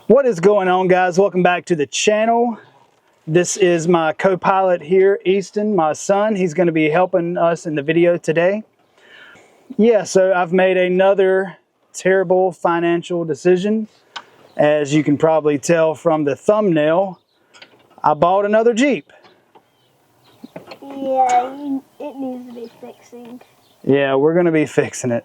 What is going on, guys? Welcome back to the channel. This is my co-pilot here, Easton, my son. He's going to be helping us in the video today. Yeah, so I've made another terrible financial decision. As you can probably tell from the thumbnail, I bought another Jeep. Yeah, it needs to be fixing. Yeah, we're going to be fixing it.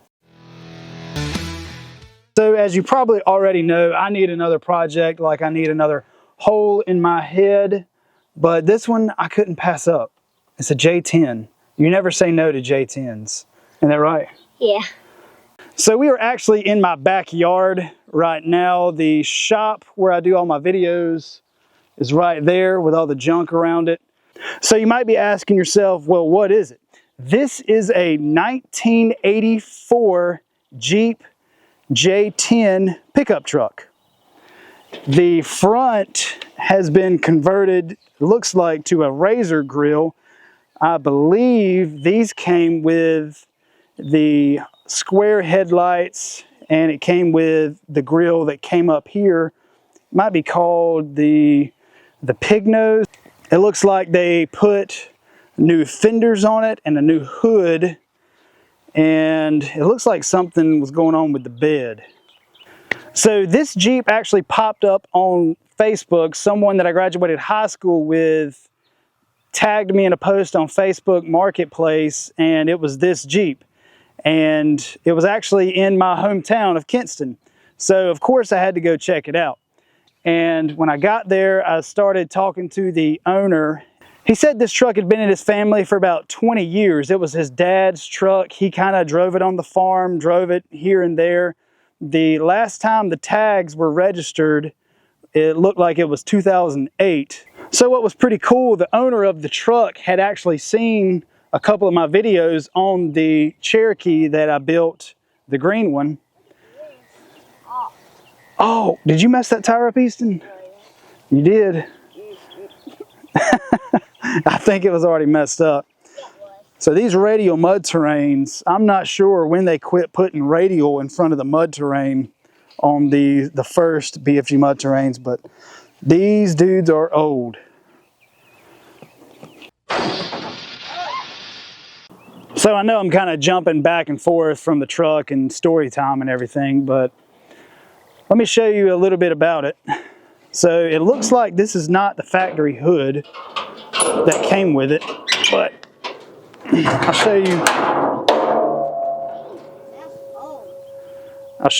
So as you probably already know, I need another project, like I need another hole in my head, but this one I couldn't pass up. It's a J-10. You never say no to J-10s. Isn't that right? Yeah. So we are actually in my backyard right now. The shop where I do all my videos is right there with all the junk around it. So you might be asking yourself, well, what is it? This is a 1984 Jeep J-10 pickup truck. The front has been converted, looks like, to a razor grill. I believe these came with the square headlights, and it came with the grill that came up here. It might be called the pig nose. It looks like they put new fenders on it and a new hood, and it looks like something was going on with the bed. So this Jeep actually popped up on Facebook. Someone that I graduated high school with tagged me in a post on Facebook Marketplace, and it was this Jeep. And it was actually in my hometown of Kinston. So of course I had to go check it out. And when I got there, I started talking to the owner. He said this truck had been in his family for about 20 years. It was his dad's truck. He kind of drove it on the farm, drove it here and there. The last time the tags were registered, it looked like it was 2008. So what was pretty cool, the owner of the truck had actually seen a couple of my videos on the Cherokee that I built, the green one. Oh, did you mess that tire up, Easton? You did? I think it was already messed up. So these radial mud terrains, I'm not sure when they quit putting radial in front of the mud terrain on the first BFG mud terrains, but these dudes are old. So I know I'm kind of jumping back and forth from the truck and story time and everything, but let me show you a little bit about it. So it looks like this is not the factory hood that came with it, but I'll show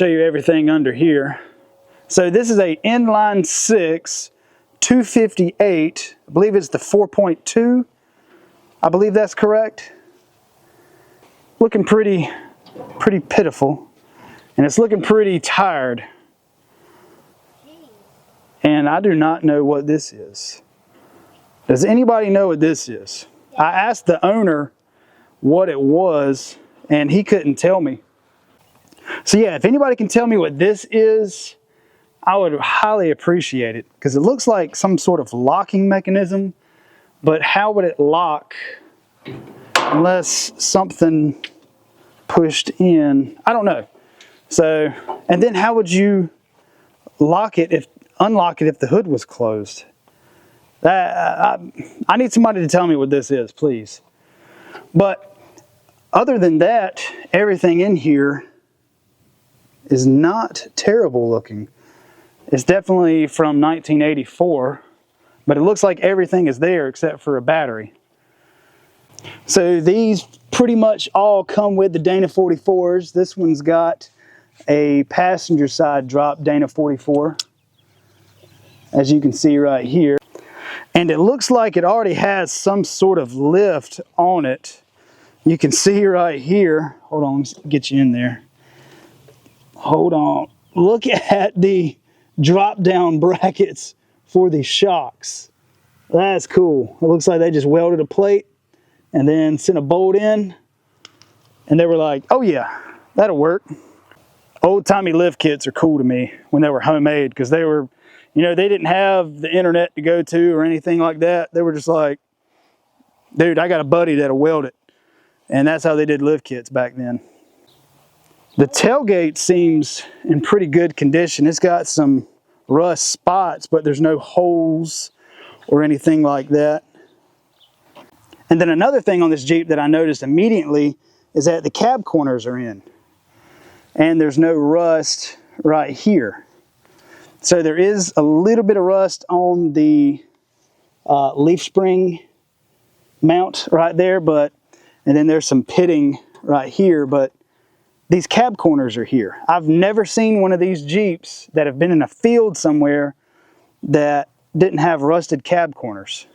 you everything under here. So this is a inline 6 258. I believe it's the 4.2. I believe that's correct. Looking pretty pitiful, and it's looking pretty tired. And I do not know what this is. Does anybody know what this is? I asked the owner what it was, and he couldn't tell me. So yeah, if anybody can tell me what this is, I would highly appreciate it, because it looks like some sort of locking mechanism, but how would it lock unless something pushed in? I don't know. So, and then how would you unlock it if the hood was closed? I need somebody to tell me what this is, please. But other than that, everything in here is not terrible looking. It's definitely from 1984, but it looks like everything is there except for a battery. So these pretty much all come with the Dana 44s. This one's got a passenger side drop Dana 44, as you can see right here. And it looks like it already has some sort of lift on it. You can see right here. Hold on, let me get you in there. Hold on. Look at the drop down brackets for the shocks. That's cool. It looks like they just welded a plate and then sent a bolt in, and they were like, oh yeah, that'll work. Old-timey lift kits are cool to me when they were homemade, because they were, you know, they didn't have the internet to go to or anything like that. They were just like, dude, I got a buddy that'll weld it. And that's how they did lift kits back then. The tailgate seems in pretty good condition. It's got some rust spots, but there's no holes or anything like that. And then another thing on this Jeep that I noticed immediately is that the cab corners are in. And there's no rust right here. So there is a little bit of rust on the leaf spring mount right there, and then there's some pitting right here, but these cab corners are here. I've never seen one of these Jeeps that have been in a field somewhere that didn't have rusted cab corners.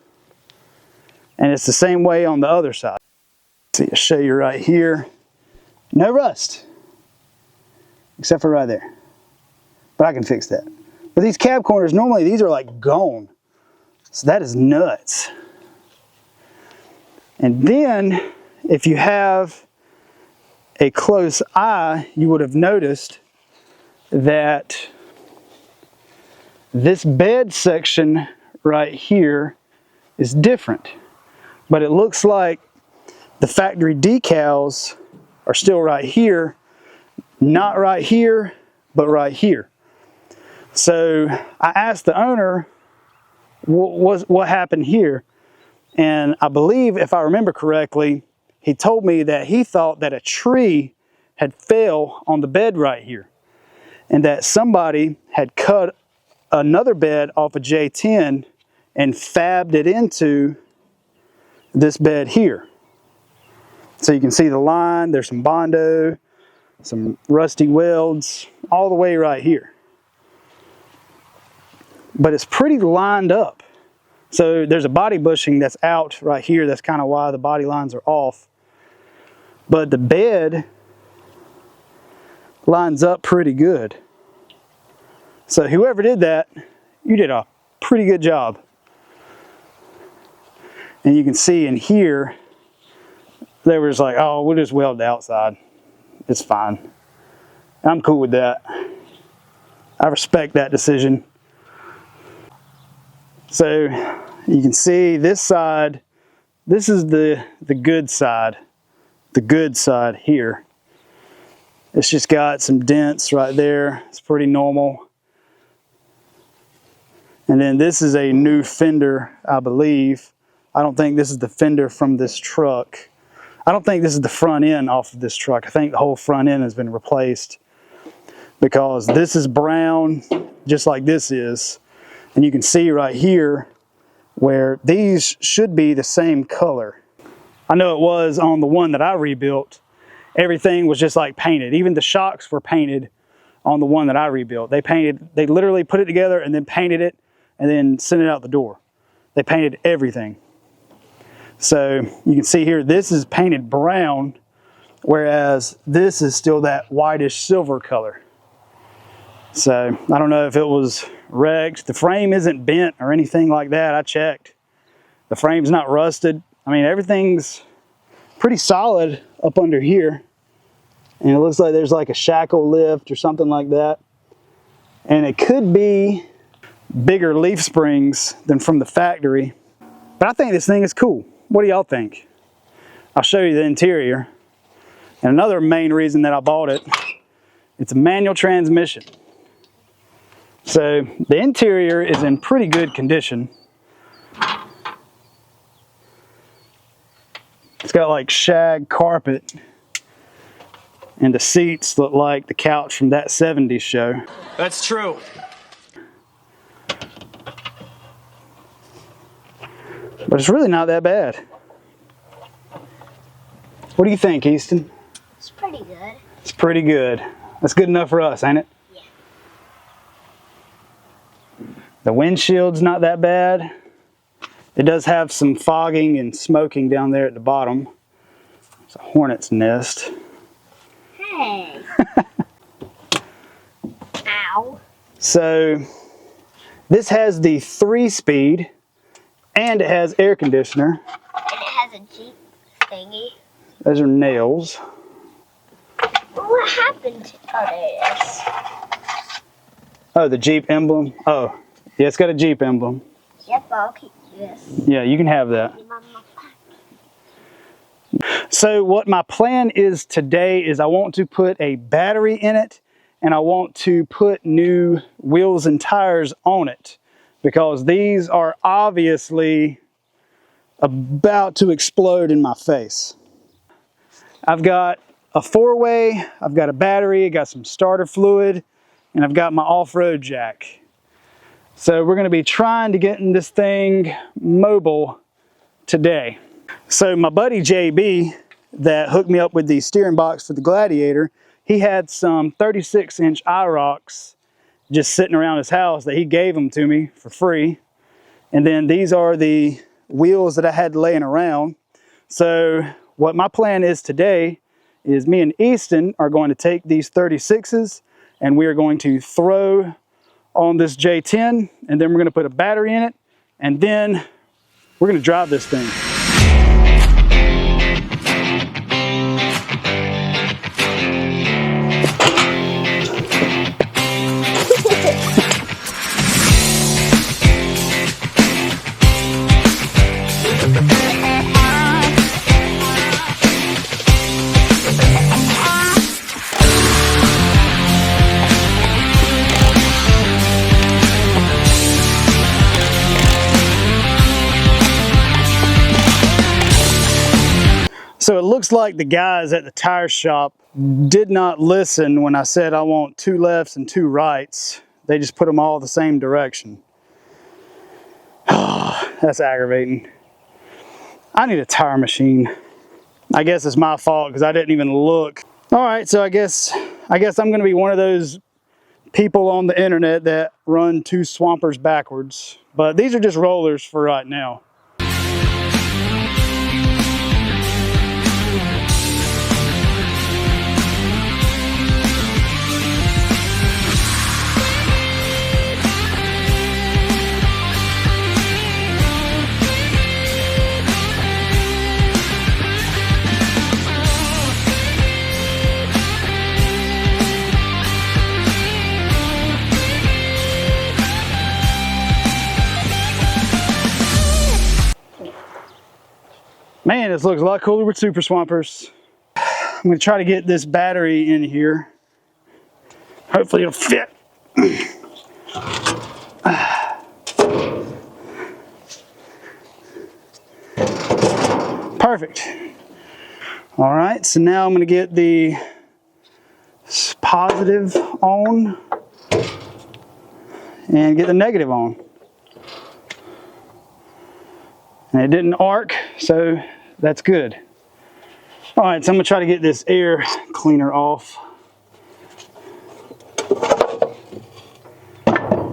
And it's the same way on the other side. See, I'll show you right here. No rust, except for right there. But I can fix that. But these cab corners, normally these are like gone. So that is nuts. And then, if you have a close eye, you would have noticed that this bed section right here is different. But it looks like the factory decals are still right here, not right here, but right here. So I asked the owner what happened here, and I believe, if I remember correctly, he told me that he thought that a tree had fell on the bed right here, and that somebody had cut another bed off a J-10 and fabbed it into this bed here. So you can see the line, there's some Bondo, some rusty welds, all the way right here. But it's pretty lined up. So there's a body bushing that's out right here. That's kind of why the body lines are off. But the bed lines up pretty good. So whoever did that, you did a pretty good job. And you can see in here, they were just like, oh, we'll just weld the outside. It's fine. I'm cool with that. I respect that decision. So you can see this side, this is the good side. The good side here. It's just got some dents right there. It's pretty normal. And then this is a new fender, I believe. I don't think this is the fender from this truck. I don't think this is the front end off of this truck. I think the whole front end has been replaced, because this is brown just like this is. And you can see right here where these should be the same color. I know it was on the one that I rebuilt. Everything was just like painted. Even the shocks were painted on the one that I rebuilt. They literally put it together and then painted it and then sent it out the door. They painted everything. So you can see here, this is painted brown, whereas this is still that whitish silver color. So I don't know if it was wrecked. The frame isn't bent or anything like that. I checked. The frame's not rusted. I mean, everything's pretty solid up under here. And it looks like there's like a shackle lift or something like that. And it could be bigger leaf springs than from the factory. But I think this thing is cool. What do y'all think? I'll show you the interior. And another main reason that I bought it, it's a manual transmission. So the interior is in pretty good condition. It's got like shag carpet, and the seats look like the couch from that 70s show. That's true. But it's really not that bad. What do you think, Easton? It's pretty good. It's pretty good. That's good enough for us, ain't it? Yeah. The windshield's not that bad. It does have some fogging and smoking down there at the bottom. It's a hornet's nest. Hey. Ow. So this has the 3-speed, and it has air conditioner. And it has a Jeep thingy. Those are nails. What happened to... Oh, there it is. Oh, the Jeep emblem. Oh, yeah, it's got a Jeep emblem. Yep, I'll keep this. Yeah, you can have that. So what my plan is today is I want to put a battery in it and I want to put new wheels and tires on it because these are obviously about to explode in my face. I've got a 4-way, I've got a battery, I got some starter fluid, and I've got my off-road jack. So we're going to be trying to get in this thing mobile today. So my buddy JB that hooked me up with the steering box for the Gladiator, he had some 36-inch IROCs just sitting around his house that he gave them to me for free. And then these are the wheels that I had laying around. So what my plan is today is me and Easton are going to take these 36s and we are going to throw on this J-10, and then we're going to put a battery in it, and then we're going to drive this thing. So it looks like the guys at the tire shop did not listen when I said I want 2 lefts and 2 rights. They just put them all the same direction. Oh, that's aggravating. I need a tire machine. I guess it's my fault because I didn't even look. All right, so I guess I'm going to be one of those people on the internet that run 2 swampers backwards. But these are just rollers for right now. Man, this looks a lot cooler with Super Swampers. I'm going to try to get this battery in here. Hopefully it'll fit. Perfect. All right, so now I'm going to get the positive on and get the negative on. And it didn't arc, so that's good. All right, so I'm gonna try to get this air cleaner off.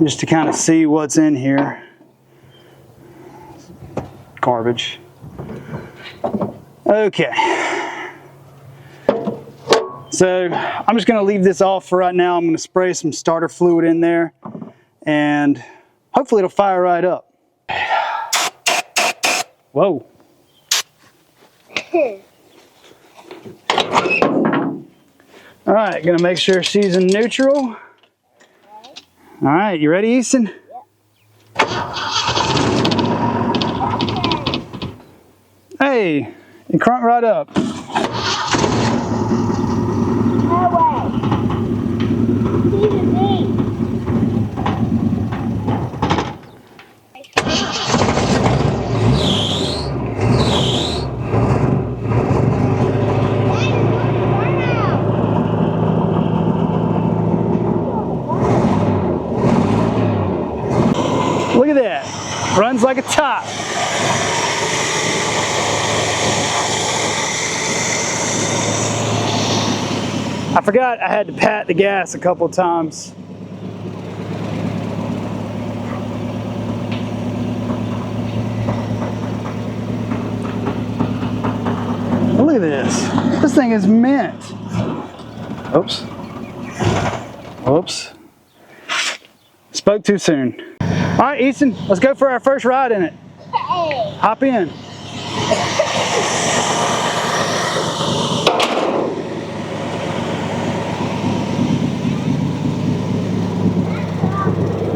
Just to kind of see what's in here. Garbage. Okay. So I'm just gonna leave this off for right now. I'm gonna spray some starter fluid in there and hopefully it'll fire right up. Whoa. All right, gonna make sure she's in neutral. All right, you ready, Easton? Yep. Hey, it cranked right up. No way. Look at that, runs like a top. I forgot I had to pat the gas a couple times. Look at this. This thing is mint. Oops. Oops. Spoke too soon. All right, Easton, let's go for our first ride in it. Hey. Hop in.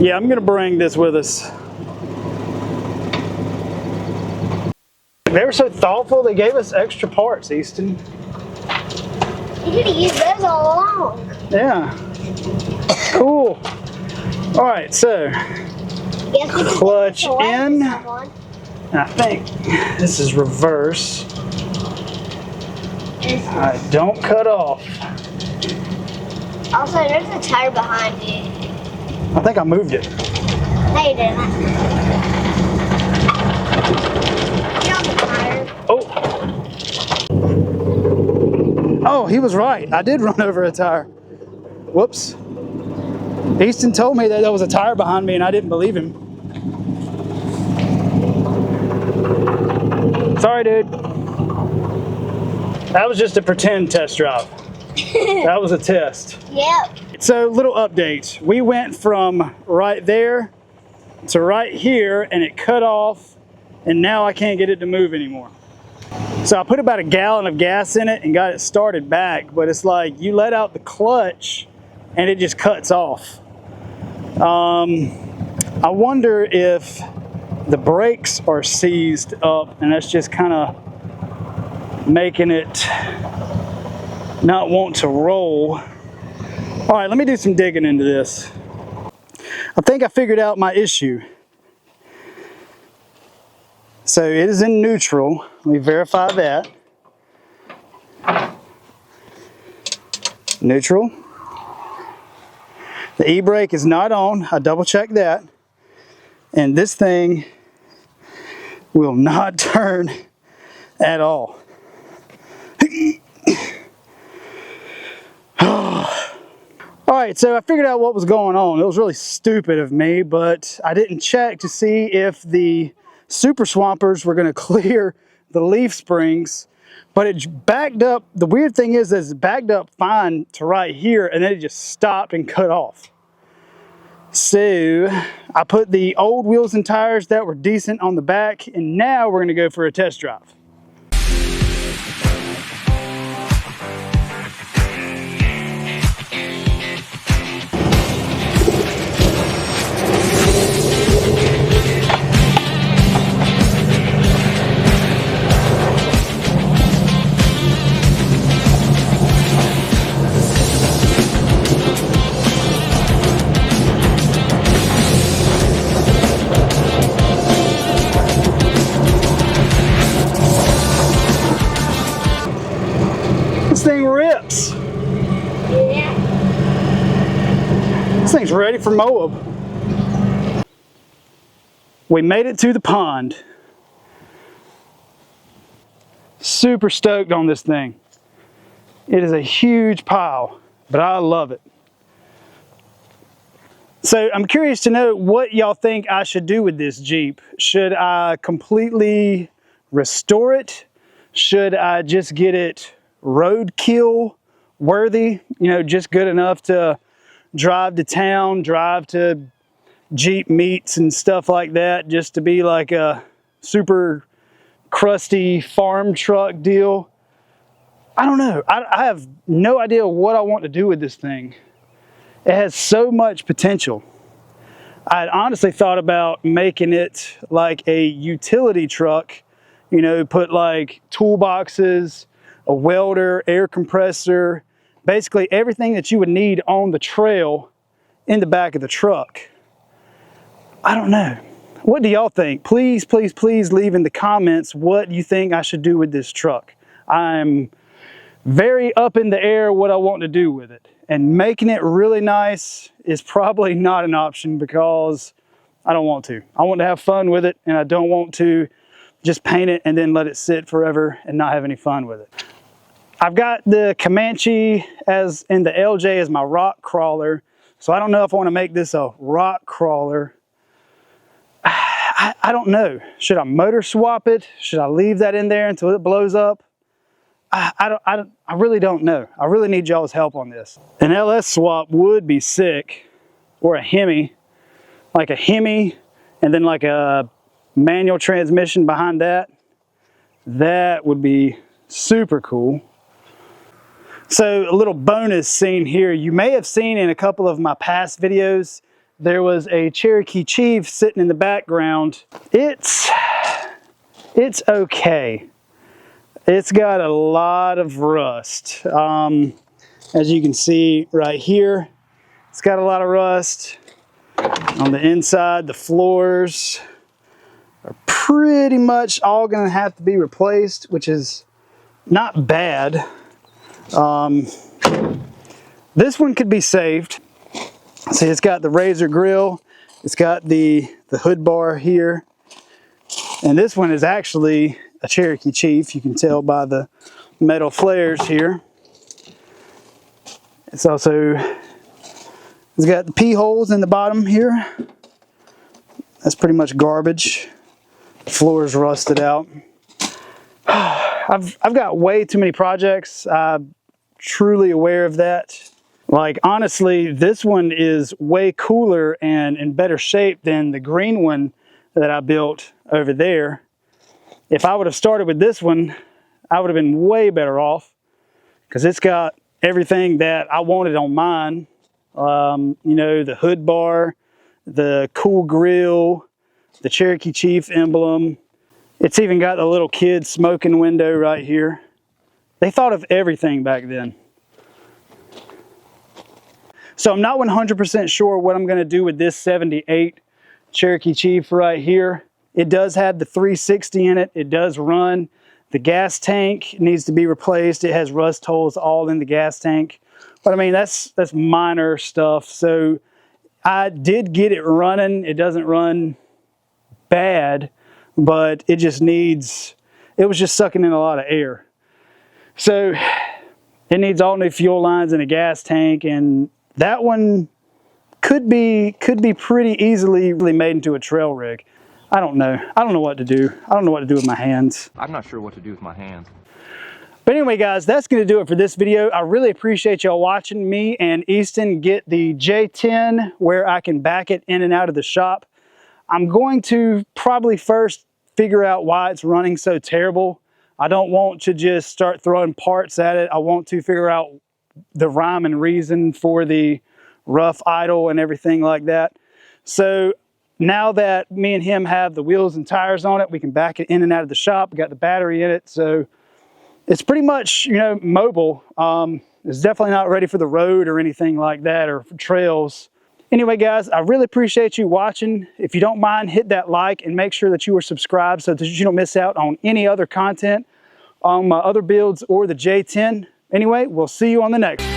Yeah, I'm gonna bring this with us. They were so thoughtful, they gave us extra parts, Easton. You could have used those all along. Yeah. Cool. All right, so clutch in. I think this is reverse. All right, don't cut off. Also, there's a tire behind you. I think I moved it. No, you didn't. Get on the tire. Oh. Oh, he was right. I did run over a tire. Whoops. Easton told me that there was a tire behind me and I didn't believe him. Sorry, dude. That was just a pretend test drive. That was a test. Yep. So, little update. We went from right there to right here and it cut off and now I can't get it to move anymore. So I put about a gallon of gas in it and got it started back, but it's like you let out the clutch and it just cuts off. I wonder if the brakes are seized up and that's just kind of making it not want to roll. All right, let me do some digging into this. I think I figured out my issue. So it is in neutral. Let me verify that. Neutral. The e-brake is not on. I double checked that. And this thing will not turn at all. All right, so I figured out what was going on. It was really stupid of me, but I didn't check to see if the super swampers were going to clear the leaf springs, but it backed up. The weird thing is it backed up fine to right here, and then it just stopped and cut off. So I put the old wheels and tires that were decent on the back, and now we're going to go for a test drive. This thing rips. Yeah. This thing's ready for Moab. We made it to the pond. Super stoked on this thing. It is a huge pile, but I love it. So I'm curious to know what y'all think I should do with this Jeep. Should I completely restore it? Should I just get it roadkill worthy? You know, just good enough to drive to town, drive to Jeep meets and stuff like that, just to be like a super crusty farm truck deal. I don't know. I have no idea what I want to do with this thing. It has so much potential. I had honestly thought about making it like a utility truck, you know, put like toolboxes, a welder, air compressor, basically everything that you would need on the trail in the back of the truck. I don't know. What do y'all think? Please, please, please leave in the comments what you think I should do with this truck. I'm very up in the air what I want to do with it. And making it really nice is probably not an option because I don't want to. I want to have fun with it, and I don't want to just paint it and then let it sit forever and not have any fun with it. I've got the Comanche as in the LJ as my rock crawler, so I don't know if I want to make this a rock crawler. I don't know. Should I motor swap it? Should I leave that in there until it blows up? I really don't know. I really need y'all's help on this. An LS swap would be sick, or a Hemi, like a Hemi, and then like a manual transmission behind that. That would be super cool. So a little bonus scene here. You may have seen in a couple of my past videos, there was a Cherokee Chief sitting in the background. It's okay. It's got a lot of rust. As you can see right here, It's got a lot of rust. On the inside, the floors are pretty much all gonna have to be replaced, which is not bad. This one could be saved. See, it's got the razor grill. It's got the hood bar here. And this one is actually a Cherokee Chief. You can tell by the metal flares here. It's got the P holes in the bottom here. That's pretty much garbage. The floor is rusted out. I've got way too many projects. I'm truly aware of that. Like, honestly, this one is way cooler and in better shape than the green one that I built over there. If I would have started with this one, I would have been way better off, because it's got everything that I wanted on mine. You know, the hood bar, the cool grill, the Cherokee Chief emblem. It's even got the little kid smoking window right here. They thought of everything back then. So I'm not 100% sure what I'm going to do with this 78 Cherokee Chief right here. It does have the 360 in it. It does run. The gas tank needs to be replaced. It has rust holes all in the gas tank. But I mean, that's minor stuff. So I did get it running. It doesn't run bad, but it just needs, it was just sucking in a lot of air. So it needs all new fuel lines and a gas tank, and that one could be pretty easily really made into a trail rig. I don't know. I don't know what to do. I don't know what to do with my hands. I'm not sure what to do with my hands. But anyway, guys, that's going to do it for this video. I really appreciate y'all watching me and Easton get the J-10 where I can back it in and out of the shop. I'm going to probably first figure out why it's running so terrible. I don't want to just start throwing parts at it. I want to figure out the rhyme and reason for the rough idle and everything like that. So now that me and him have the wheels and tires on it, we can back it in and out of the shop. We got the battery in it, so it's pretty much, you know, mobile. It's definitely not ready for the road or anything like that, or for trails. Anyway, guys, I really appreciate you watching. If you don't mind, hit that like and make sure that you are subscribed so that you don't miss out on any other content on my other builds or the J-10. Anyway, we'll see you on the next one.